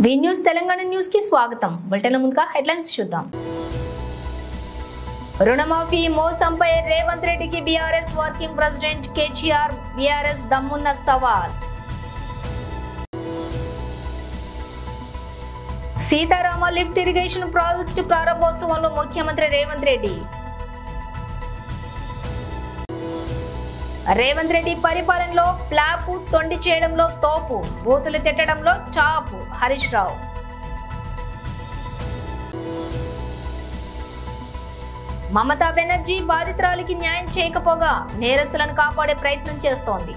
వి news Telangana news కి స్వాగతం. Bulletin ముందుగా హెడ్లైన్స్ చూద్దాం. రుణమాఫీ మోసంపై రేవంత్ రెడ్డికి BRS working president KTR BRS దమ్మున్న సవాల్. సీతారామ లిఫ్ట్ ఇరిగేషన్ ప్రాజెక్టు ప్రారంభోత్సవంలో ముఖ్యమంత్రి రేవంత్ రెడ్డి. రేవంత్ రెడ్డి పరిపాలనలో ప్లాపు తొండి చేయడంలో తోపు, బూతులు తిట్టడంలో చాపు హరీష్ రావు. మమతా బెనర్జీ బాధితురాలికి న్యాయం చేయకపోగా నేరస్తులను కాపాడే ప్రయత్నం చేస్తోంది.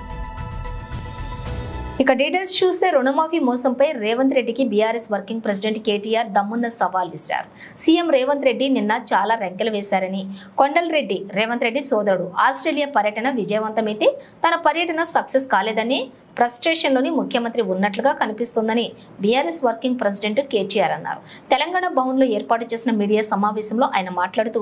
ఇక డీటెయిల్స్ చూస్తే రుణమాఫీ మోసంపై రేవంత్ రెడ్డికి బీఆర్ఎస్ వర్కింగ్ ప్రెసిడెంట్ కేటీఆర్ దమ్మున్న సవాల్ విసిరారు. సీఎం రేవంత్ రెడ్డి నిన్న చాలా రెంకెలు వేశారని, కొండలరెడ్డి రేవంత్ రెడ్డి సోదరుడు ఆస్ట్రేలియా పర్యటన విజయవంతమైతే తన పర్యటన సక్సెస్ కాలేదని ఫ్రస్ట్రేషన్ లోని ముఖ్యమంత్రి ఉన్నట్లుగా కనిపిస్తోందని బీఆర్ఎస్ వర్కింగ్ ప్రెసిడెంట్ కేటీఆర్ అన్నారు. తెలంగాణ భవన్లో ఏర్పాటు చేసిన మీడియా సమావేశంలో ఆయన మాట్లాడుతూ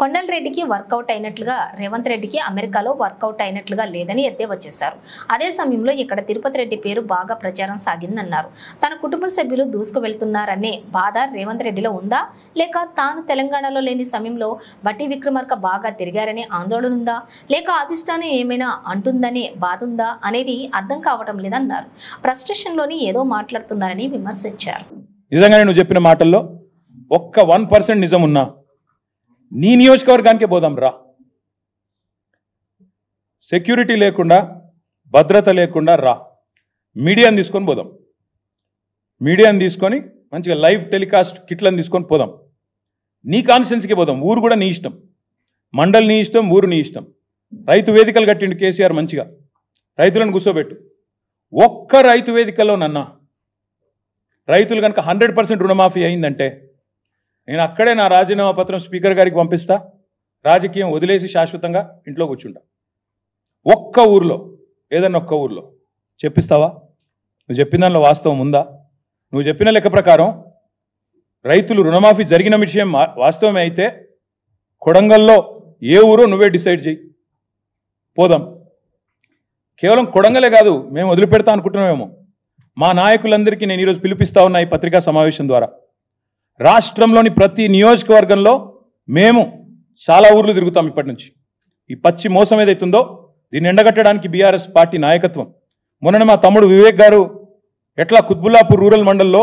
కొండలరెడ్డికి వర్కౌట్ అయినట్లుగా రేవంత్ రెడ్డికి అమెరికాలో వర్కౌట్ అయినట్లుగా లేదని ఎద్దేవా చేశారు. అదే సమయంలో ఇక్కడ తిరుపతి రెడ్డి పేరు బాగా ప్రచారం సాగిందన్నారు. తన కుటుంబ సభ్యులు దూసుకు వెళ్తున్నారనే బాధ రేవంత్ రెడ్డిలో ఉందా, లేక తాను తెలంగాణలో లేని సమయంలో బట్టి విక్రమార్క బాగా తిరిగారనే ఆందోళన ఉందా, లేక అధిష్టానం ఏమైనా అంటుందనే బాధ ఉందా అనేది అర్థం కావటం లేదన్నారు. ఫ్రస్ట్రేషన్ లోని ఏదో మాట్లాడుతున్నారని విమర్శించారు. నిజంగానే నువ్వు చెప్పిన మాటల్లో ఒక్క 1% నిజం ఉన్నా నీ నియోజకవర్గానికే పోదాం రా. సెక్యూరిటీ లేకుండా, భద్రత లేకుండా రా. మీడియాని తీసుకొని పోదాం. మీడియాని తీసుకొని మంచిగా లైవ్ టెలికాస్ట్ కిట్లను తీసుకొని పోదాం. నీ కాన్స్టిట్యున్సీకి పోదాం. ఊరు కూడా నీ ఇష్టం, మండలి నీ ఇష్టం, ఊరు నీ ఇష్టం. రైతు వేదికలు కట్టిండు కేసీఆర్, మంచిగా రైతులను కూర్చోబెట్టు. ఒక్క రైతు వేదికలో నన్న రైతులు కనుక 100% రుణమాఫీ అయిందంటే నేను అక్కడే నా రాజీనామా పత్రం స్పీకర్ గారికి పంపిస్తా. రాజకీయం వదిలేసి శాశ్వతంగా ఇంట్లో కూర్చుంటా. ఒక్క ఊర్లో, ఏదన్నా ఒక్క ఊర్లో చెప్పిస్తావా? నువ్వు చెప్పిన దానిలో వాస్తవం ఉందా? నువ్వు చెప్పిన లెక్క ప్రకారం రైతులు రుణమాఫీ జరిగిన విషయం వాస్తవమే అయితే కొడంగల్లో ఏ ఊరో నువ్వే డిసైడ్ చేయి, పోదాం. కేవలం కొడంగలే కాదు, మేము వదిలిపెడతా అనుకుంటున్నామేమో. మా నాయకులందరికీ నేను ఈరోజు పిలిపిస్తా ఉన్నా ఈ పత్రికా సమావేశం ద్వారా. రాష్ట్రంలోని ప్రతి నియోజకవర్గంలో మేము చాలా ఊర్లు తిరుగుతాం ఇప్పటి నుంచి. ఈ పచ్చి మోసం ఏదైతుందో దీన్ని ఎండగట్టడానికి బీఆర్ఎస్ పార్టీ నాయకత్వం. మొన్న మా తమ్ముడు వివేక్ గారు ఎట్లా కుత్బుల్లాపూర్ రూరల్ మండల్లో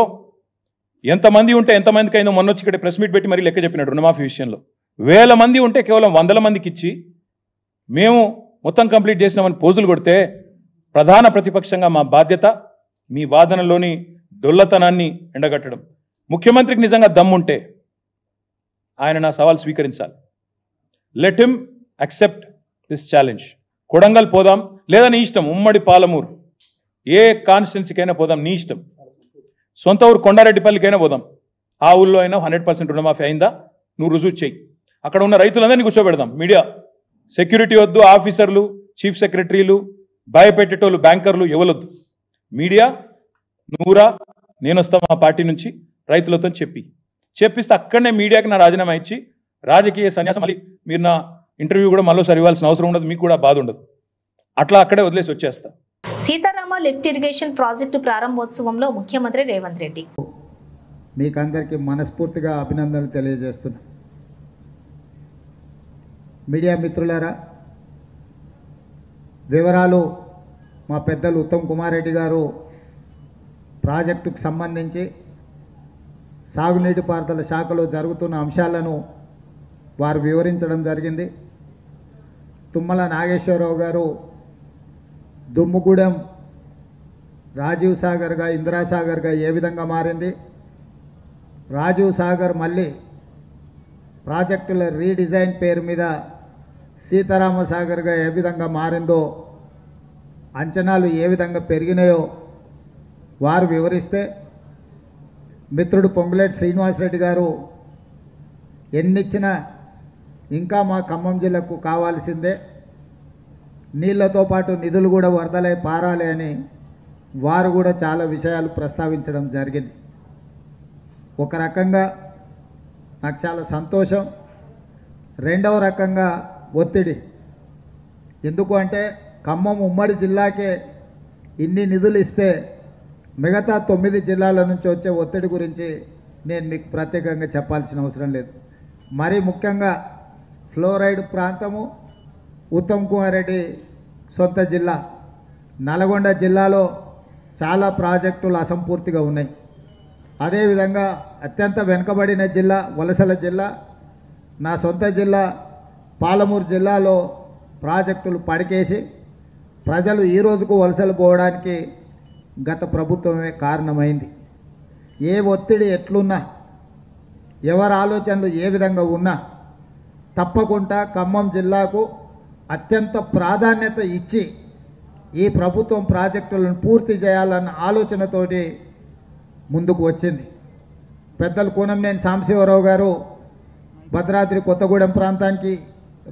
ఎంతమంది ఉంటే ఎంతమందికి అయిందో మొన్న వచ్చి ఇక్కడ ప్రెస్ మీట్ పెట్టి మరీ లెక్క చెప్పినాడు. రుణమాఫీ విషయంలో 1000 మంది ఉంటే కేవలం 100 మందికి ఇచ్చి మేము మొత్తం కంప్లీట్ చేసినామని పోజులు కొడితే ప్రధాన ప్రతిపక్షంగా మా బాధ్యత మీ వాదనలోని డొల్లతనాన్ని ఎండగట్టడం. ముఖ్యమంత్రికి నిజంగా దమ్ముంటే ఆయన నా సవాల్ స్వీకరించాలి. Let him accept this challenge. Kodangal పోదాం, లేదా నీ ఇష్టం ఉమ్మడి పాలమూరు ఏ కాన్స్టిట్యున్సీకైనా పోదాం, నీ ఇష్టం. సొంత ఊరు కొండారెడ్డిపల్లికైనా పోదాం. ఆ ఊళ్ళో అయినా 100% రుణమాఫీ అయిందా నువ్వు రుజువు చేయి. అక్కడ ఉన్న రైతులందరినీ కూర్చోబెడదాం. మీడియా సెక్యూరిటీ వద్దు, ఆఫీసర్లు, చీఫ్ సెక్రటరీలు, భయపెట్టేటోళ్ళు, బ్యాంకర్లు ఎవరొద్దు. మీడియా నువ్వురా, నేను వస్తా మా పార్టీ నుంచి రైతులతో చెప్పిస్తే అక్కడనే మీడియాకి నా రాజీనామా ఇచ్చి రాజకీయ సన్యాసం. మళ్ళీ మీరు నా ఇంటర్వ్యూ కూడా మళ్ళీసారి ఇవ్వాల్సిన అవసరం ఉండదు, మీకు కూడా బాధ ఉండదు. అట్లా అక్కడే వదిలేసి వచ్చేస్తా. సీతారామ లిఫ్ట్ ఇరిగేషన్ ప్రాజెక్టు ప్రారంభోత్సవంలో ముఖ్యమంత్రి రేవంత్ రెడ్డి. మీకందరికీ మనస్ఫూర్తిగా అభినందనలు తెలియజేస్తున్నా. మీడియా మిత్రులారా, వివరాలు మా పెద్దలు ఉత్తమ్ కుమార్ రెడ్డి గారు ప్రాజెక్టుకు సంబంధించి సాగునీటి పారుదల శాఖలో జరుగుతున్న అంశాలను వారు వివరించడం జరిగింది. తుమ్మల నాగేశ్వరరావు గారు దుమ్ముగూడెం రాజీవ్ సాగర్గా, ఇందిరాసాగర్గా ఏ విధంగా మారింది, రాజీవ్ సాగర్ మళ్ళీ ప్రాజెక్టుల రీడిజైన్ పేరు మీద సీతారామ సాగర్గా ఏ విధంగా మారిందో, అంచనాలు ఏ విధంగా పెరిగినాయో వారు వివరిస్తే, మిత్రుడు పొంగులేటి శ్రీనివాసరెడ్డి గారు ఎన్నిచ్చినా ఇంకా మా ఖమ్మం జిల్లాకు కావాల్సిందే, నీళ్లతో పాటు నిధులు కూడా వరదలై పారాలి అని వారు కూడా చాలా విషయాలు ప్రస్తావించడం జరిగింది. ఒక రకంగా నాకు చాలా సంతోషం. రెండవ రకంగా ఒత్తిడి. ఎందుకు అంటే ఖమ్మం ఉమ్మడి జిల్లాకే ఇన్ని నిధులు ఇస్తే మిగతా 9 జిల్లాల నుంచి వచ్చే ఒత్తిడి గురించి నేను మీకు ప్రత్యేకంగా చెప్పాల్సిన అవసరం లేదు. మరీ ముఖ్యంగా ఫ్లోరైడ్ ప్రాంతము ఉత్తమ్ కుమార్ రెడ్డి సొంత జిల్లా నల్గొండ జిల్లాలో చాలా ప్రాజెక్టులు అసంపూర్తిగా ఉన్నాయి. అదేవిధంగా అత్యంత వెనుకబడిన జిల్లా వలసల జిల్లా నా సొంత జిల్లా పాలమూరు జిల్లాలో ప్రాజెక్టులు పడికేసి ప్రజలు ఈ రోజుకు వలసలు పోవడానికి గత ప్రభుత్వమే కారణమైంది. ఏ ఒత్తిడి ఎట్లున్నా ఎవరి ఆలోచనలు ఏ విధంగా ఉన్నా తప్పకుండా ఖమ్మం జిల్లాకు అత్యంత ప్రాధాన్యత ఇచ్చి ఈ ప్రభుత్వం ప్రాజెక్టులను పూర్తి చేయాలన్న ఆలోచనతోటి ముందుకు వచ్చింది. పెద్దలు కూనంనేని సాంబశివరావు గారు భద్రాద్రి కొత్తగూడెం ప్రాంతానికి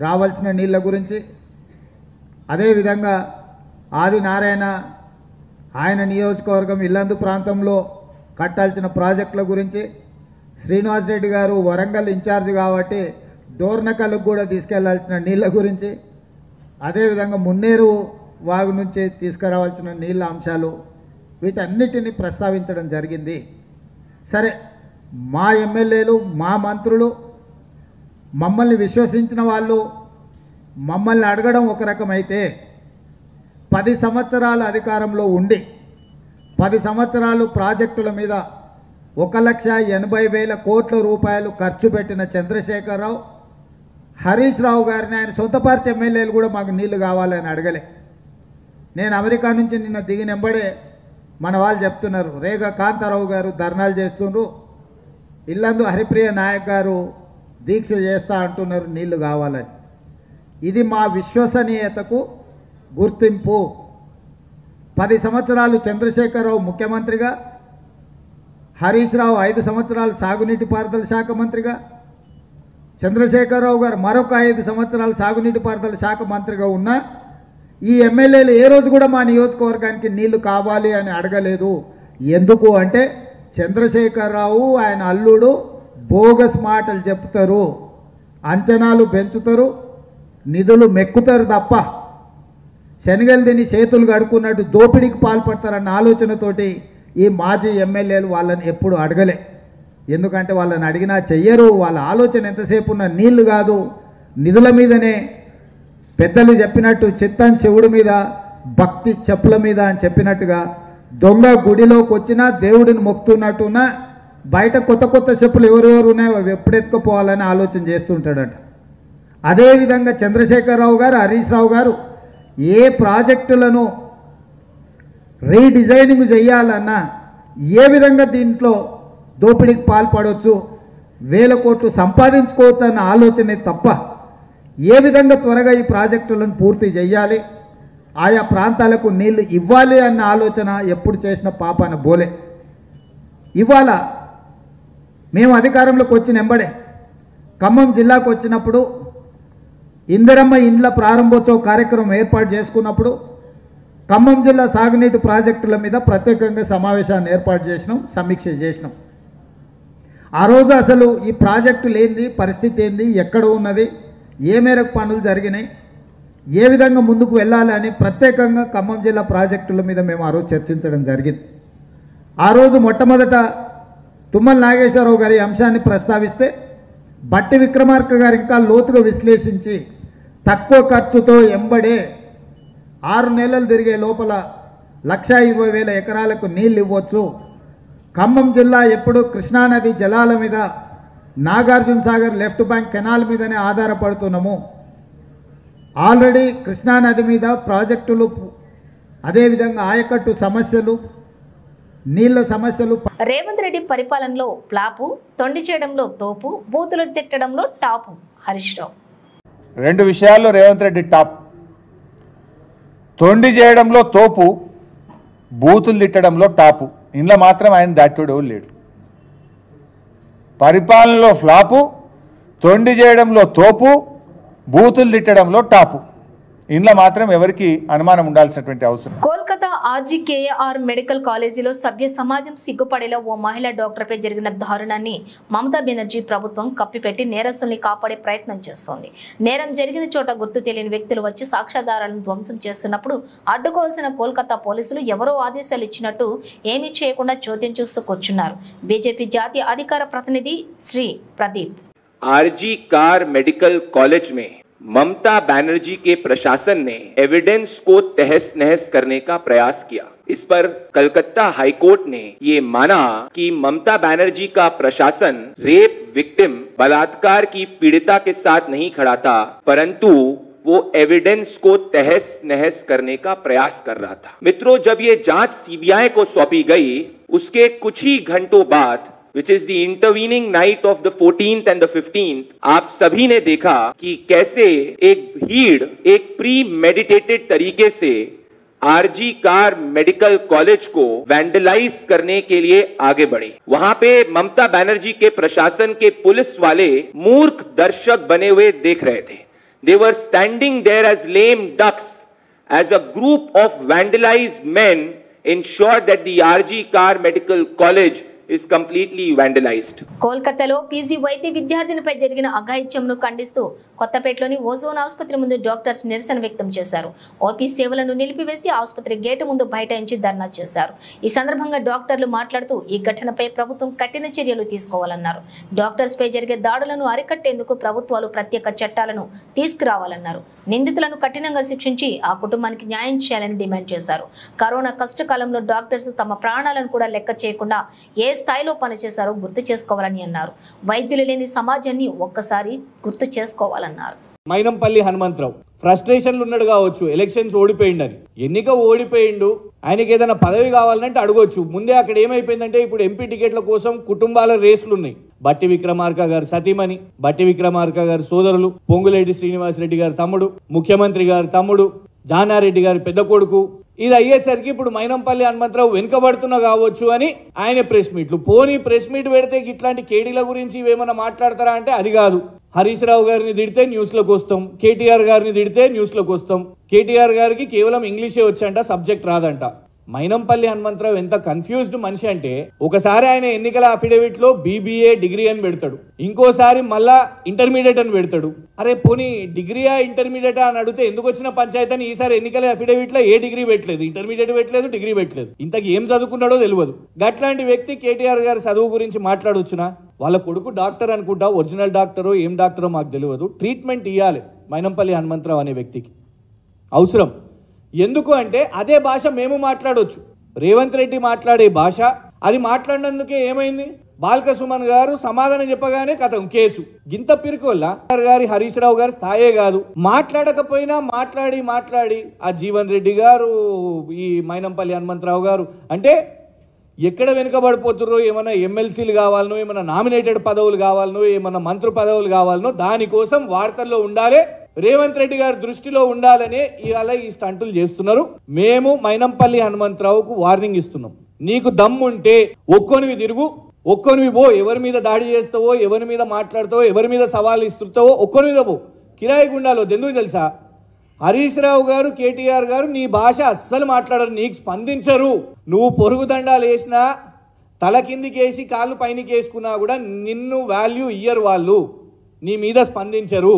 రావాల్సిన నీళ్ళ గురించి, అదేవిధంగా ఆదినారాయణ ఆయన నియోజకవర్గం ఇల్లందు ప్రాంతంలో కట్టాల్సిన ప్రాజెక్టుల గురించి, శ్రీనివాస్ రెడ్డి గారు వరంగల్ ఇన్ఛార్జ్ కాబట్టి డోర్నకల్కు కూడా తీసుకెళ్లాల్సిన నీళ్ళ గురించి, అదేవిధంగా మున్నేరు వాగు నుంచి తీసుకురావాల్సిన నీళ్ళ అంశాలు వీటన్నిటిని ప్రస్తావించడం జరిగింది. సరే, మా ఎమ్మెల్యేలు మా మంత్రులు మమ్మల్ని విశ్వసించిన వాళ్ళు మమ్మల్ని అడగడం ఒక రకమైతే 10 సంవత్సరాల అధికారంలో ఉండి 10 సంవత్సరాలు ప్రాజెక్టుల మీద 1,80,000 కోట్ల రూపాయలు ఖర్చు పెట్టిన చంద్రశేఖరరావు, హరీష్ రావు గారిని ఆయన సొంత పార్టీ ఎమ్మెల్యేలు కూడా మాకు నీళ్లు కావాలని అడగలే. నేను అమెరికా నుంచి నిన్న దిగినెంబడే మన వాళ్ళు చెప్తున్నారు, రేగా కాంతారావు గారు ధర్నాలు చేస్తున్నారు, ఇల్లందు హరిప్రియ నాయక్ గారు దీక్ష చేస్తా అంటున్నారు నీళ్లు కావాలని. ఇది మా విశ్వసనీయతకు గుర్తింపు. 10 సంవత్సరాలు చంద్రశేఖరరావు ముఖ్యమంత్రిగా, హరీష్ రావు 5 సంవత్సరాలు సాగునీటి పారుదల శాఖ మంత్రిగా, చంద్రశేఖరరావు గారు మరొక 5 సంవత్సరాలు సాగునీటి పారుదల శాఖ మంత్రిగా ఉన్నా ఈ ఎమ్మెల్యేలు ఏ రోజు కూడా మా నియోజకవర్గానికి నీళ్లు కావాలి అని అడగలేదు. ఎందుకు అంటే చంద్రశేఖరరావు ఆయన అల్లుడు బోగస్ మాటలు చెప్తారు, అంచనాలు పెంచుతారు, నిధులు మెక్కుతారు తప్ప శనగలు తిని చేతులు కడుక్కున్నట్టు దోపిడీకి పాల్పడతారన్న ఆలోచనతోటి ఈ మాజీ ఎమ్మెల్యేలు వాళ్ళని ఎప్పుడు అడగలే. ఎందుకంటే వాళ్ళని అడిగినా చెయ్యరు. వాళ్ళ ఆలోచన ఎంతసేపు ఉన్న నీళ్లు కాదు నిధుల మీదనే. పెద్దలు చెప్పినట్టు చిత్తం శివుడి మీద భక్తి చెప్పుల మీద అని చెప్పినట్టుగా దొంగ గుడిలోకి వచ్చినా దేవుడిని మొక్కుతున్నట్టున్నా బయట కొత్త కొత్త చెప్పులు ఎవరెవరు ఉన్నాయో అవి ఎప్పుడెత్తుకుపోవాలని ఆలోచన చేస్తుంటాడట. అదేవిధంగా చంద్రశేఖరరావు గారు, హరీష్ రావు గారు ఏ ప్రాజెక్టులను రీడిజైనింగ్ చేయాలన్నా ఏ విధంగా దీంట్లో దోపిడీకి పాల్పడవచ్చు, 1000 కోట్లు సంపాదించుకోవచ్చు అన్న ఆలోచనే తప్ప ఏ విధంగా త్వరగా ఈ ప్రాజెక్టులను పూర్తి చేయాలి, ఆయా ప్రాంతాలకు నీళ్లు ఇవ్వాలి అన్న ఆలోచన ఎప్పుడు చేసిన పాపాన బోలే. ఇవాళ మేము అధికారంలోకి వచ్చిన ఎంబడే ఖమ్మం జిల్లాకు వచ్చినప్పుడు ఇందిరమ్మ ఇండ్ల ప్రారంభోత్సవ కార్యక్రమం ఏర్పాటు చేసుకున్నప్పుడు ఖమ్మం జిల్లా సాగునీటి ప్రాజెక్టుల మీద ప్రత్యేకంగా సమావేశాన్ని ఏర్పాటు చేసినాం, సమీక్ష చేసినాం. ఆ రోజు అసలు ఈ ప్రాజెక్టులు ఏంది, పరిస్థితి ఏంది, ఎక్కడ ఉన్నది, ఏ మేరకు పనులు జరిగినాయి, ఏ విధంగా ముందుకు వెళ్ళాలి అని ప్రత్యేకంగా ఖమ్మం జిల్లా ప్రాజెక్టుల మీద మేము ఆ రోజు చర్చించడం జరిగింది. ఆ రోజు మొట్టమొదట తుమ్మల నాగేశ్వరరావు గారి అంశాన్ని ప్రస్తావిస్తే బట్టి విక్రమార్క గారు ఇంకా లోతుగా విశ్లేషించి తక్కువ ఖర్చుతో ఎంబడే 6 నెలలు తిరిగే లోపల 1,20,000 ఎకరాలకు నీళ్ళు ఇవ్వచ్చు. ఖమ్మం జిల్లా ఎప్పుడు కృష్ణానది జలాల మీద Nagarjuna Sagar left bank canal మీదనే ఆధారపడుతున్నాము. ఆల్రెడీ కృష్ణానది మీద ప్రాజెక్టులు, అదేవిధంగా ఆయకట్టు సమస్యలు, నీళ్ల సమస్యలు. రేవంత్ రెడ్డి పరిపాలనలో ప్లాపు, తొండి చేయడంలో తోపు, బూతులు తిట్టడంలో టాపు హరీష్ రావు. 2 విషయాల్లో రేవంత్ రెడ్డి టాప్. తొండి చేయడంలో తోపు, బూతులు తిట్టడంలో టాపు. ఇంట్లో మాత్రం ఆయన దాటోడు లేడు. పరిపాలనలో ఫ్లాపు, తొండి చేయడంలో తోపు, బూతులు తిట్టడంలో టాపు. ఇంట్లో మాత్రం ఎవరికి అనుమానం ఉండాల్సినటువంటి అవసరం. కోల్కతా ఆర్జీకేఆర్ మెడికల్ కాలేజీలో సభ్య సమాజం సిగ్గుపడేలా ఓ మహిళా డాక్టర్పై జరిగిన దారుణాన్ని మమతా బెనర్జీ ప్రభుత్వం కప్పిపెట్టి నేరస్తుల్ని కాపాడే ప్రయత్నం చేస్తోంది. నేరం జరిగిన చోట గుర్తు తెలియని వ్యక్తులు వచ్చి సాక్ష్యాధారాలను ధ్వంసం చేస్తున్నప్పుడు అడ్డుకోవాల్సిన కోల్కతా పోలీసులు ఎవరో ఆదేశాలు ఇచ్చినట్టు ఏమీ చేయకుండా చోద్యం చూస్తూ కూర్చున్నారు. బీజేపీ జాతీయ అధికార ప్రతినిధి Shri Pradeep. RG Kar medical college में ममता बनर्जी के प्रशासन ने एविडेंस को तहस नहस करने का प्रयास किया। इस पर कलकत्ता हाईकोर्ट ने ये माना कि ममता बनर्जी का प्रशासन रेप विक्टिम बलात्कार की पीड़िता के साथ नहीं खड़ा था, परंतु वो एविडेंस को तहस नहस करने का प्रयास कर रहा था। मित्रों, जब ये जांच सीबीआई को सौंपी गई, उसके कुछ ही घंटों बाद which is the intervening night of the 14th and the 15th, आप सभी ने देखा कि कैसे एक भीड़ एक प्री मेडिटेटेड तरीके से आरजी कार मेडिकल कॉलेज को वैंडलाइज करने के लिए आगे बढ़ी। वहां पे ममता बनर्जी के प्रशासन के पुलिस वाले मूर्ख दर्शक बने हुए देख रहे थे। They were standing there as lame ducks as a group of vandalized men ensured that the RG car medical college is completely vandalized. కోల్కతాలో పీజీ వైద్య విద్యార్థినిపై జరిగిన అఘాయిత్యంను ఖండిస్తూ కొత్తపేటలోని ఓజోన్ ఆసుపత్రి ముందు డాక్టర్స్ నిరసన వ్యక్తం చేశారు. ఓపీ సేవలను నిలిపివేసి ఆసుపత్రి గేటు ముందు బైఠాయించి ధర్నా చేశారు. ఈ సందర్భంగా డాక్టర్లు మాట్లాడుతూ ఈ ఘటనపై ప్రభుత్వం కఠిన చర్యలు తీసుకోవాలన్నారు. డాక్టర్స్ పై జరిగే దాడులను అరికట్టేందుకు ప్రభుత్వాలు ప్రత్యేక చట్టాలను తీసుకురావాలన్నారు. నిందితులను కఠినంగా శిక్షించి ఆ కుటుంబానికి న్యాయం చేయాలని డిమాండ్ చేశారు. కరోనా కష్టకాలంలో డాక్టర్స్ తమ ప్రాణాలను కూడా లెక్క చేయకుండా ఏ స్థాయిలో పనిచేశారో గుర్తు చేసుకోవాలని అన్నారు. వైద్యులు లేని సమాజాన్ని ఒక్కసారి గుర్తు చేసుకోవాలన్నారు. మైనంపల్లి హనుమంతరావు ఫ్రస్ట్రేషన్లు ఉన్నాడు కావచ్చు, ఎలక్షన్స్ ఓడిపోయిండని. ఎన్నిక ఓడిపోయిండు, ఆయనకి ఏదైనా పదవి కావాలంటే అడగొచ్చు. ముందే అక్కడ ఏమైపోయిందంటే ఇప్పుడు ఎంపీ టికెట్ల కోసం కుటుంబాల రేసులు ఉన్నాయి. బట్టి విక్రమార్క గారు సతీమణి, బట్టి విక్రమార్క గారి సోదరులు, పొంగులేటి శ్రీనివాసరెడ్డి గారి తమ్ముడు, ముఖ్యమంత్రి గారి తమ్ముడు, జానారెడ్డి గారి పెద్ద కొడుకు. ఇది అయ్యేసరికి ఇప్పుడు మైనంపల్లి హనుమంతరావు వెనుకబడుతున్నా కావచ్చు అని ఆయన ప్రెస్ మీట్లు. పోనీ ప్రెస్ మీట్ పెడితే ఇట్లాంటి కేడీల గురించి ఇవేమన్నా మాట్లాడతారా అంటే అది కాదు. హరీష్ రావు గారిని తిడితే న్యూస్లోకి వస్తాం, కేటీఆర్ గారిని తిడితే న్యూస్లోకి వస్తాం. కేటీఆర్ గారికి కేవలం ఇంగ్లీషే వచ్చంట, సబ్జెక్ట్ రాదంట. మైనంపల్లి హనుమంతరావు ఎంత కన్ఫ్యూజ్డ్ మనిషి అంటే ఒకసారి ఆయన ఎన్నికల అఫిడవిట్ లో బీబీఏ డిగ్రీ అని పెడతాడు, ఇంకోసారి మళ్ళా ఇంటర్మీడియట్ అని పెడతాడు. అరే పోనీ డిగ్రీయా ఇంటర్మీడియటా అని అడిగితే ఎందుకు వచ్చిన పంచాయతీ అని ఈసారి ఎన్నికల అఫిడవిట్ లో ఏ డిగ్రీ పెట్టలేదు, ఇంటర్మీడియట్ పెట్టలేదు, డిగ్రీ పెట్టలేదు. ఇంతకు ఏం చదువుకున్నాడో తెలియదు. గట్లాంటి వ్యక్తి కేటీఆర్ గారి చదువు గురించి మాట్లాడొచ్చునా? వాళ్ళ కొడుకు డాక్టర్ అనుకుంటా, ఒరిజినల్ డాక్టరో ఏం డాక్టరో మాకు తెలియదు. ట్రీట్మెంట్ ఇవ్వాలి మైనంపల్లి హనుమంతరావు అనే వ్యక్తికి, అవసరం. ఎందుకు అంటే అదే భాష మేము మాట్లాడవచ్చు. రేవంత్ రెడ్డి మాట్లాడే భాష అది మాట్లాడినందుకే ఏమైంది? బాల్క సుమన్ గారు సమాధానం చెప్పగానే కథం కేసు. గింత పిరికి వల్ల గారి హరీష్ రావు గారి స్థాయే కాదు. మాట్లాడకపోయినా మాట్లాడి ఆ జీవన్ రెడ్డి గారు, ఈ మైనంపల్లి హనుమంతరావు గారు అంటే ఎక్కడ వెనుకబడిపోతుర్రో, ఏమన్నా ఎమ్మెల్సీలు కావాలనో, ఏమన్నా నామినేటెడ్ పదవులు కావాలనో, ఏమన్నా మంత్రి పదవులు కావాలనో దానికోసం వార్తల్లో ఉండాలి, రేవంత్ రెడ్డి గారి దృష్టిలో ఉండాలనే ఇవాళ ఈ స్టంటులు చేస్తున్నారు. మేము మైనంపల్లి హనుమంతరావుకు వార్నింగ్ ఇస్తున్నాం. నీకు దమ్ముంటే ఒక్కొనివి తిరుగు, ఒక్కొనివి పో. ఎవరి మీద దాడి చేస్తావో, ఎవరి మీద మాట్లాడతావో, ఎవరి మీద సవాళ్ళు ఇస్తున్నావో ఒక్కొని మీద పో. కిరాయి గుండాలో ఎందుకు తెలుసా? హరీష్ రావు గారు, కేటీఆర్ గారు నీ భాష అస్సలు మాట్లాడరు, నీకు స్పందించరు. నువ్వు పొరుగు దండాలు వేసినా, తల కిందికేసి కాళ్ళు పైనకి వేసుకున్నా కూడా నిన్ను వాల్యూ ఇయ్యరు వాళ్ళు, నీ మీద స్పందించరు.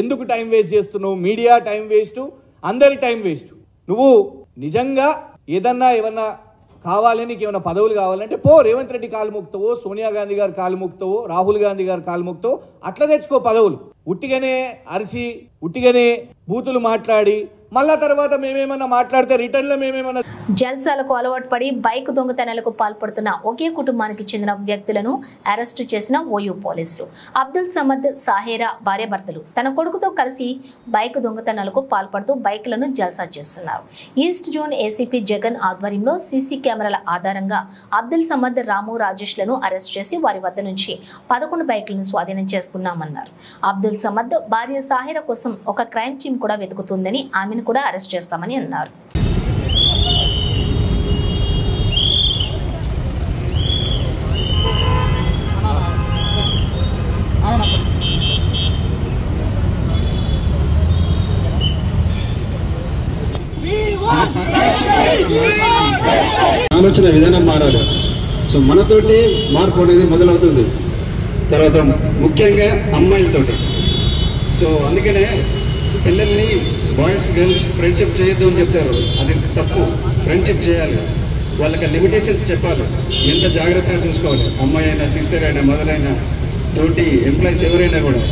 ఎందుకు టైం వేస్ట్ చేస్తున్నావు? మీడియా టైం వేస్ట్, అందరి టైం వేస్ట్. నువ్వు నిజంగా ఏమన్నా కావాలి, నీకు ఏమైనా పదవులు కావాలంటే పో, రేవంత్ రెడ్డి కాలు మొక్కుతావో, సోనియా గాంధీ గారు కాలు మొక్కుతావో, రాహుల్ గాంధీ గారు కాలు మొక్కుతావో అట్లా తెచ్చుకో పదవులు. ఉట్టిగానే అరిసి, ఉట్టిగానే బూతులు మాట్లాడి మళ్ళా తర్వాత మేమేమన్నా మాట్లాడితే రిటర్న్లో మేమేమన్నా. జల్సాలకు అలవాటు పడి బైక్ దొంగతనాలకు పాల్పడుతున్న ఒకే కుటుంబానికి చెందిన వ్యక్తులను అరెస్టు చేసిన ఓయూ పోలీసులు. అబ్దుల్ సమద్, సాహేరా భార్యాభర్తలు తన కొడుకుతో కలిసి బైక్ దొంగతనాలకు పాల్పడుతూ బైక్లను జల్సా చేస్తున్నారు. ఈస్ట్ జోన్ ఏసీపీ జగన్ ఆధ్వర్యంలో సీసీ కెమెరాల ఆధారంగా అబ్దుల్ సమద్, రాము, రాజేష్లను అరెస్ట్ చేసి వారి వద్ద నుంచి 11 బైక్లను స్వాధీనం చేసుకున్నామన్నారు. అబ్దుల్ సమద్ భార్య సాహేరా కోసం ఒక క్రైమ్ టీం కూడా వెతుకుతుందని, ఆమెను కూడా అరెస్ట్ చేస్తామని అన్నారు. We want justice! ఆలోచన విధానం మారాలి. సో మనతోటి మార్పు అనేది మొదలవుతుంది. తర్వాత ముఖ్యంగా అమ్మాయిలతోటి. సో అందుకనే పిల్లల్ని బాయ్స్ గర్ల్స్ ఫ్రెండ్షిప్ చేయొద్దు అని చెప్తారు. అది తప్పు. ఫ్రెండ్షిప్ చేయాలి. వాళ్ళకి లిమిటేషన్స్ చెప్పాలి. ఎంత జాగ్రత్తగా చూసుకోవాలి. అమ్మాయి అయినా, సిస్టర్ అయినా, మదర్ అయినా, తోటి ఎంప్లాయీస్ ఎవరైనా కూడా.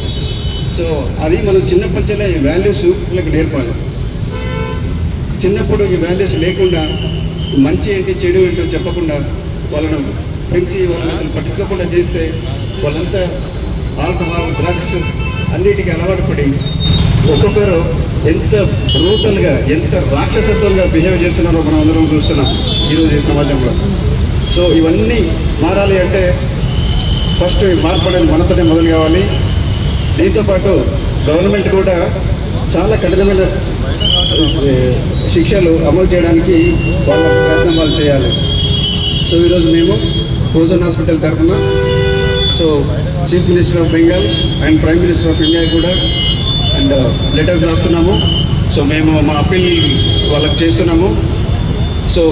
సో అది మనం చిన్నప్పటి ఈ వాల్యూస్ వాళ్ళకి నేర్పాలి. చిన్నప్పుడు ఈ వాల్యూస్ లేకుండా మంచి ఏంటి చెడు ఏంటో చెప్పకుండా వాళ్ళను పెంచి వాళ్ళని అసలు పట్టించుకోకుండా చేస్తే వాళ్ళంతా ఆల్కహాల్, డ్రగ్స్ అన్నిటికీ అలవాటు పడి ఒక్కొక్కరు ఎంత బ్రూటల్గా, ఎంత రాక్షసత్వంగా బిహేవ్ చేస్తున్నారో మనం అందరం చూస్తున్నాం ఈరోజు ఈ సమాజంలో. సో ఇవన్నీ మారాలి అంటే ఫస్ట్ మార్పు అనేది మనతోనే మొదలు కావాలి. దీంతోపాటు గవర్నమెంట్ కూడా చాలా కఠినమైన శిక్షలు అమలు చేయడానికి వాళ్ళ ప్రయత్నం వాళ్ళు చేయాలి. సో ఈరోజు మేము ఓజోన్ హాస్పిటల్ తరఫున so chief minister of Bengal and prime minister of India కూడా అండ్ లెటర్స్ రాస్తున్నాము. సో మేము మా అప్పీల్ వాళ్ళకి చేస్తున్నాము. సో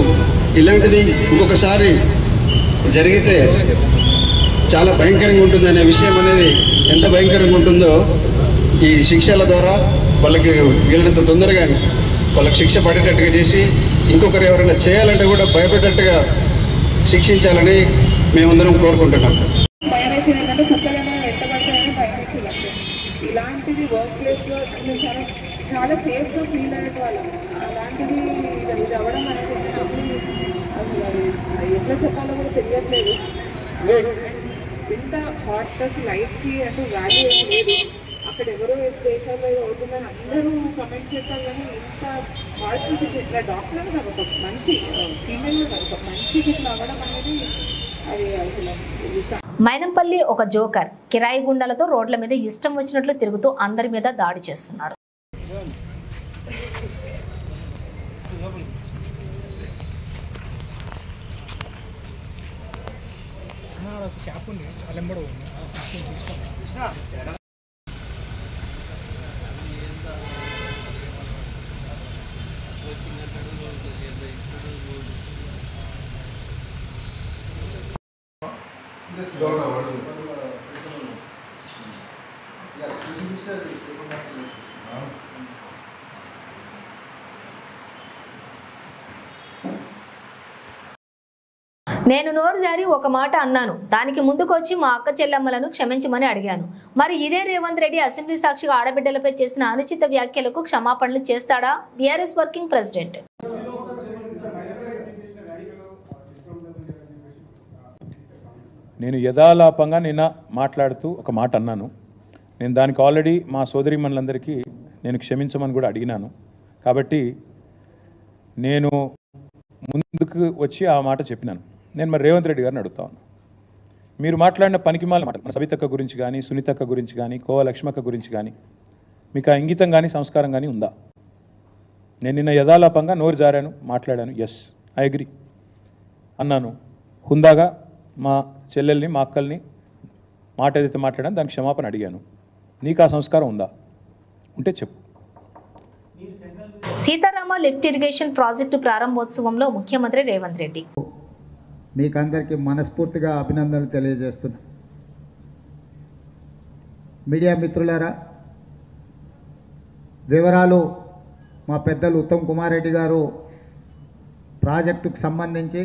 ఇలాంటిది ఇంకొకసారి జరిగితే చాలా భయంకరంగా ఉంటుందనే విషయం అనేది ఎంత భయంకరంగా ఉంటుందో ఈ శిక్షల ద్వారా వాళ్ళకి వీళ్ళంత తొందరగా వాళ్ళకి శిక్ష పడేటట్టుగా చేసి ఇంకొకరు ఎవరైనా చేయాలంటే కూడా భయపడేటట్టుగా శిక్షించాలని మేమందరం కోరుకుంటున్నాం. భయం వేసేది ఏంటంటే కుక్కలైనా ఎట్టబడతాయని భయం వేసేది. ఇలాంటిది వర్క్ ప్లేస్లో చాలా చాలా సేఫ్గా ఫీల్ అయ్యే వాళ్ళం. అలాంటిది ఇది అవ్వడం అనేది అసలు అది ఎట్లా చెప్పాలో కూడా తెలియట్లేదు. ఇంత హార్ట్నెస్ లైఫ్కి అంటే వాల్యూ ఏం లేదు. అక్కడ ఎవరో దేశాల్లో ఏదో అవుతుందని అందరూ కమెంట్ చేస్తారు. కానీ ఇంత హార్ట్నెస్ ఇట్లా డాక్టర్ కాదు, ఒక మనిషి ఫీమేల్ కాదు, ఒక మనిషికి ఇట్లా అవ్వడం అనేది అది అసలు. మైనంపల్లి ఒక జోకర్ కిరాయి గుండాలతో రోడ్ల మీద ఇష్టం వచ్చినట్లు తిరుగుతూ అందరి మీద దాడి చేస్తున్నారు. నేను నోరు జారి ఒక మాట అన్నాను. దానికి ముందుకొచ్చి మా అక్క చెల్లెమ్మలను క్షమించమని అడిగాను. మరి ఇదే రేవంత్ రెడ్డి అసెంబ్లీ సాక్షిగా ఆడబిడ్డలపై చేసిన అనుచిత వ్యాఖ్యలకు క్షమాపణలు చేస్తాడా బీఆర్ఎస్ వర్కింగ్ ప్రెసిడెంట్? నేను యథాలాపంగా నిన్న మాట్లాడుతూ ఒక మాట అన్నాను. నేను దానికి ఆల్రెడీ మా సోదరీమణులందరికీ నేను క్షమించమని కూడా అడిగినాను. కాబట్టి నేను ముందుకు వచ్చి ఆ మాట చెప్పినాను. నేను మరి రేవంత్ రెడ్డి గారిని అడుగుతాను, మీరు మాట్లాడిన పనికిమాల మాట మన సబితక్క గురించి కానీ, సునీతక్క గురించి కానీ, కోవ లక్ష్మక్క గురించి కానీ మీకు ఆ ఇంగితం కానీ సంస్కారం కానీ ఉందా? నేను నిన్న యథాలాపంగా నోరు జారాను, మాట్లాడాను. ఎస్, ఐ అగ్రీ అన్నాను. హుందాగా మా చెల్లెల్ని, మా అక్కల్ని మాట ఏదైతే మాట్లాడాను దానికి క్షమాపణ అడిగాను. నీకు ఆ సంస్కారం ఉందా? ఉంటే చెప్పు. సీతారామ లిఫ్ట్ ఇరిగేషన్ ప్రాజెక్టు ప్రారంభోత్సవంలో ముఖ్యమంత్రి రేవంత్ రెడ్డి. మీకందరికీ మనస్ఫూర్తిగా అభినందనలు తెలియజేస్తున్నా. మీడియా మిత్రులారా, వివరాలు మా పెద్దలు ఉత్తమ్ కుమార్ రెడ్డి గారు ప్రాజెక్టుకు సంబంధించి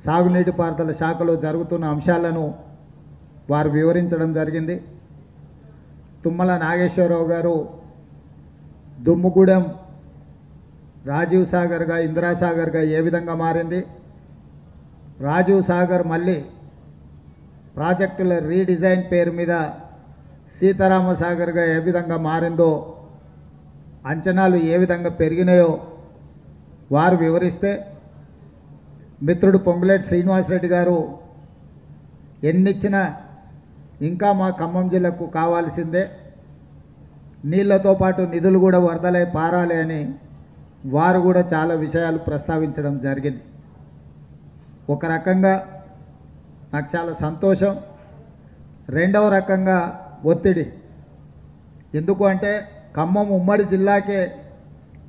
సాగునీటి పారుదల శాఖలో జరుగుతున్న అంశాలను వారు వివరించడం జరిగింది. తుమ్మల నాగేశ్వరరావు గారు దుమ్ముగూడెం రాజీవ్ సాగర్గా, ఇందిరాసాగర్గా ఏ విధంగా మారింది, రాజీవ్ సాగర్ మళ్ళీ ప్రాజెక్టుల రీడిజైన్ పేరు మీద సీతారామ సాగర్గా ఏ విధంగా మారిందో, అంచనాలు ఏ విధంగా పెరిగినాయో వారు వివరిస్తే, మిత్రుడు పొంగులేటి శ్రీనివాసరెడ్డి గారు ఎన్నిచ్చినా ఇంకా మా ఖమ్మం జిల్లాకు కావాల్సిందే, నీళ్లతో పాటు నిధులు కూడా వరదలై పారాలి అని వారు కూడా చాలా విషయాలు ప్రస్తావించడం జరిగింది. ఒక రకంగా నాకు చాలా సంతోషం, రెండవ రకంగా ఒత్తిడి. ఎందుకు అంటే ఖమ్మం ఉమ్మడి జిల్లాకే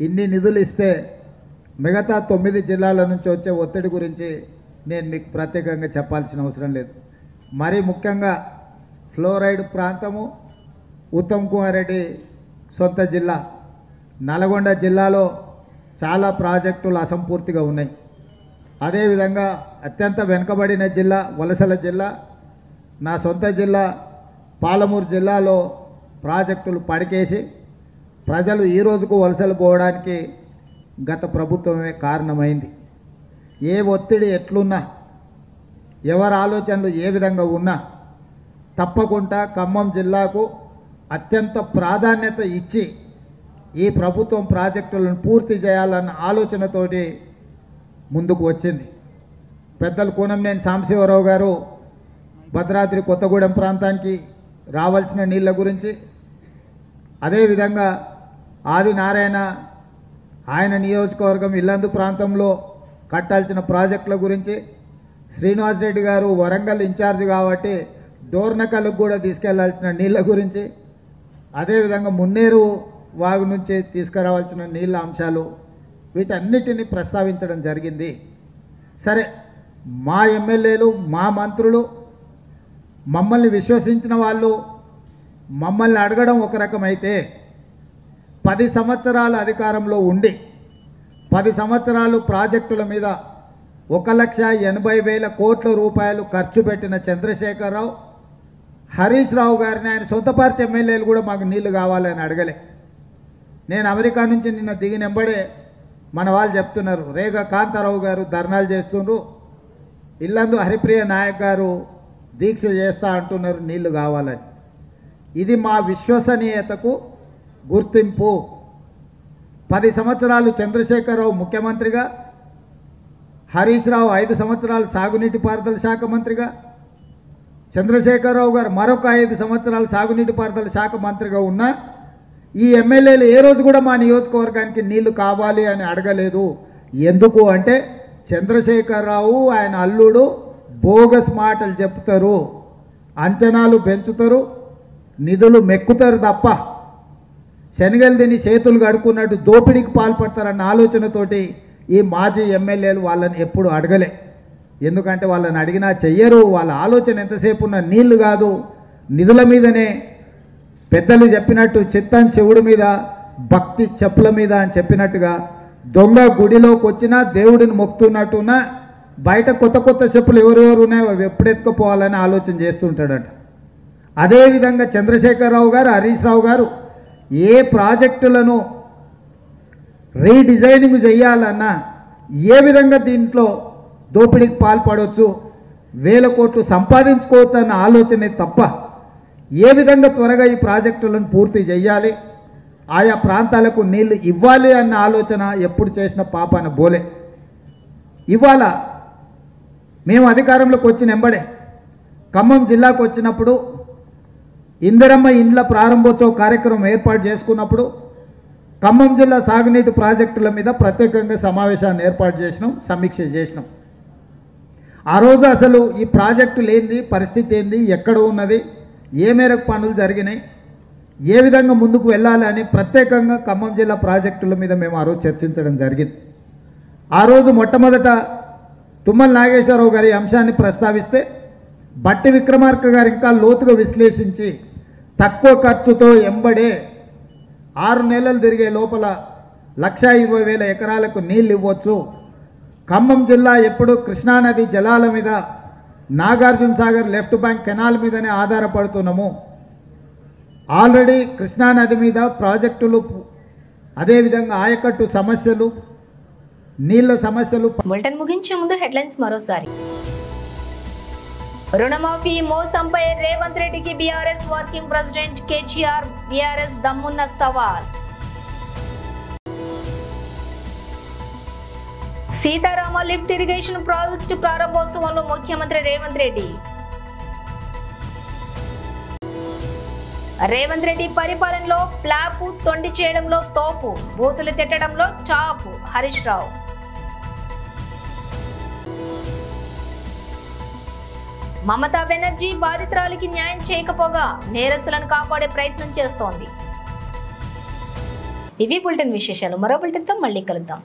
ఇన్ని నిధులు ఇస్తే మిగతా 9 జిల్లాల నుంచి వచ్చే ఒత్తిడి గురించి నేను మీకు ప్రత్యేకంగా చెప్పాల్సిన అవసరం లేదు. మరీ ముఖ్యంగా ఫ్లోరైడ్ ప్రాంతము ఉత్తమ్ కుమార్ రెడ్డి సొంత జిల్లా నల్గొండ జిల్లాలో చాలా ప్రాజెక్టులు అసంపూర్తిగా ఉన్నాయి. అదేవిధంగా అత్యంత వెనుకబడిన జిల్లా వలసల జిల్లా నా సొంత జిల్లా పాలమూరు జిల్లాలో ప్రాజెక్టులు పడికేసి ప్రజలు ఈ రోజుకు వలసలు పోవడానికి గత ప్రభుత్వమే కారణమైంది. ఏ ఒత్తిడి ఎట్లున్నా ఎవరి ఆలోచనలు ఏ విధంగా ఉన్నా తప్పకుండా ఖమ్మం జిల్లాకు అత్యంత ప్రాధాన్యత ఇచ్చి ఈ ప్రభుత్వం ప్రాజెక్టులను పూర్తి చేయాలన్న ఆలోచనతోటి ముందుకు వచ్చింది. పెద్దలు కూనంనేని సాంబశివరావు గారు భద్రాద్రి కొత్తగూడెం ప్రాంతానికి రావాల్సిన నీళ్ళ గురించి, అదేవిధంగా ఆదినారాయణ ఆయన నియోజకవర్గం ఇల్లందు ప్రాంతంలో కట్టాల్సిన ప్రాజెక్టుల గురించి, శ్రీనివాస్ రెడ్డి గారు వరంగల్ ఇన్ఛార్జ్ కాబట్టి డోర్నకల్కు కూడా తీసుకెళ్లాల్సిన నీళ్ళ గురించి, అదేవిధంగా మున్నేరు వాగు నుంచి తీసుకురావాల్సిన నీళ్ళ అంశాలు వీటన్నిటిని ప్రస్తావించడం జరిగింది. సరే, మా ఎమ్మెల్యేలు మా మంత్రులు మమ్మల్ని విశ్వసించిన వాళ్ళు మమ్మల్ని అడగడం ఒక రకమైతే 10 సంవత్సరాల అధికారంలో ఉండి 10 సంవత్సరాలు ప్రాజెక్టుల మీద 1,80,000 కోట్ల రూపాయలు ఖర్చు పెట్టిన చంద్రశేఖరరావు, హరీష్ రావు గారిని ఆయన సొంత పార్టీ ఎమ్మెల్యేలు కూడా మాకు నీళ్లు కావాలని అడగలే. నేను అమెరికా నుంచి నిన్న దిగినెంబడే మన వాళ్ళు చెప్తున్నారు, రేగా కాంతారావు గారు ధర్నాలు చేస్తున్నారు, ఇల్లందు హరిప్రియ నాయక్ గారు దీక్ష చేస్తా అంటున్నారు నీళ్లు కావాలని. ఇది మా విశ్వసనీయతకు గుర్తింపు. 10 సంవత్సరాలు చంద్రశేఖరరావు ముఖ్యమంత్రిగా, హరీష్ రావు 5 సంవత్సరాలు సాగునీటి పారుదల శాఖ మంత్రిగా, చంద్రశేఖరరావు గారు మరొక 5 సంవత్సరాలు సాగునీటి పారుదల శాఖ మంత్రిగా ఉన్నా ఈ ఎమ్మెల్యేలు ఏ రోజు కూడా మా నియోజకవర్గానికి నీళ్లు కావాలి అని అడగలేదు. ఎందుకు అంటే చంద్రశేఖరరావు ఆయన అల్లుడు బోగస్ మాటలు చెప్తారు, అంచనాలు పెంచుతారు, నిధులు మెక్కుతారు తప్ప శనగలు తిని చేతులు కడుక్కున్నట్టు దోపిడీకి పాల్పడతారన్న ఆలోచనతోటి ఈ మాజీ ఎమ్మెల్యేలు వాళ్ళని ఎప్పుడు అడగలే. ఎందుకంటే వాళ్ళని అడిగినా చెయ్యరు. వాళ్ళ ఆలోచన ఎంతసేపు ఉన్న నీళ్లు కాదు నిధుల మీదనే. పెద్దలు చెప్పినట్టు చిత్తం శివుడి మీద భక్తి చెప్పుల మీద అని చెప్పినట్టుగా దొంగ గుడిలోకి వచ్చినా దేవుడిని మొక్కుతున్నట్టున్నా బయట కొత్త కొత్త చెప్పులు ఎవరెవరు ఉన్నాయో అవి ఎప్పుడెత్తుకుపోవాలని ఆలోచన చేస్తుంటాడట. అదేవిధంగా చంద్రశేఖరరావు గారు, హరీష్ రావు గారు ఏ ప్రాజెక్టులను రీడిజైనింగ్ చేయాలన్నా ఏ విధంగా దీంట్లో దోపిడీకి పాల్పడవచ్చు, 1000 కోట్లు సంపాదించుకోవచ్చు అన్న ఆలోచనే తప్ప ఏ విధంగా త్వరగా ఈ ప్రాజెక్టులను పూర్తి చేయాలి, ఆయా ప్రాంతాలకు నీళ్లు ఇవ్వాలి అన్న ఆలోచన ఎప్పుడు చేసిన పాపాన బోలే. ఇవాళ మేము అధికారంలోకి వచ్చిన ఎంబడే ఖమ్మం జిల్లాకు వచ్చినప్పుడు ఇందిరమ్మ ఇండ్ల ప్రారంభోత్సవ కార్యక్రమం ఏర్పాటు చేసుకున్నప్పుడు ఖమ్మం జిల్లా సాగునీటి ప్రాజెక్టుల మీద ప్రత్యేకంగా సమావేశాన్ని ఏర్పాటు చేసినాం, సమీక్ష చేసినాం. ఆ రోజు అసలు ఈ ప్రాజెక్టులు ఏంది, పరిస్థితి ఏంది, ఎక్కడ ఉన్నది, ఏ మేరకు పనులు జరిగినాయి, ఏ విధంగా ముందుకు వెళ్ళాలి అని ప్రత్యేకంగా ఖమ్మం జిల్లా ప్రాజెక్టుల మీద మేము ఆ రోజు చర్చించడం జరిగింది. ఆ రోజు మొట్టమొదట తుమ్మల నాగేశ్వరరావు గారి అంశాన్ని ప్రస్తావిస్తే బట్టి విక్రమార్క గారు ఇంకా లోతుగా విశ్లేషించి తక్కువ ఖర్చుతో ఎంబడే 6 నెలలు తిరిగే లోపల 1,20,000 ఎకరాలకు నీళ్ళు ఇవ్వచ్చు. ఖమ్మం జిల్లా ఎప్పుడు కృష్ణానది జలాల మీద Nagarjuna Sagar left bank canal మీదనే ఆధారపడుతున్నాము. ఆల్రెడీ కృష్ణానది మీద ప్రాజెక్టులు, అదేవిధంగా ఆయకట్టు సమస్యలు, నీళ్ల సమస్యలు. బులెటిన్ ముగించే ముందు హెడ్లైన్స్ మరోసారి. రుణమాఫీ మోసంపై రేవంత్ రెడ్డికి BRS working president KTR BRS దమ్మున్న సవాల్. సీతారామ లిఫ్ట్ ఇరిగేషన్ ప్రాజెక్టు ప్రారంభోత్సవంలో ముఖ్యమంత్రి రేవంత్ రెడ్డి. రేవంత్ రెడ్డి పరిపాలనలో ప్లాపు, తొండి చేయడంలో తోపు, బూతులు తిట్టడంలో చాపు హరీష్ రావు. మమతా బెనర్జీ బాధితురాలికి న్యాయం చేయకపోగా నేరస్తులను కాపాడే ప్రయత్నం చేస్తోంది. ఇవి బులెటిన్ విశేషాలు. మరో బులెటిన్తో మళ్ళీ కలుద్దాం.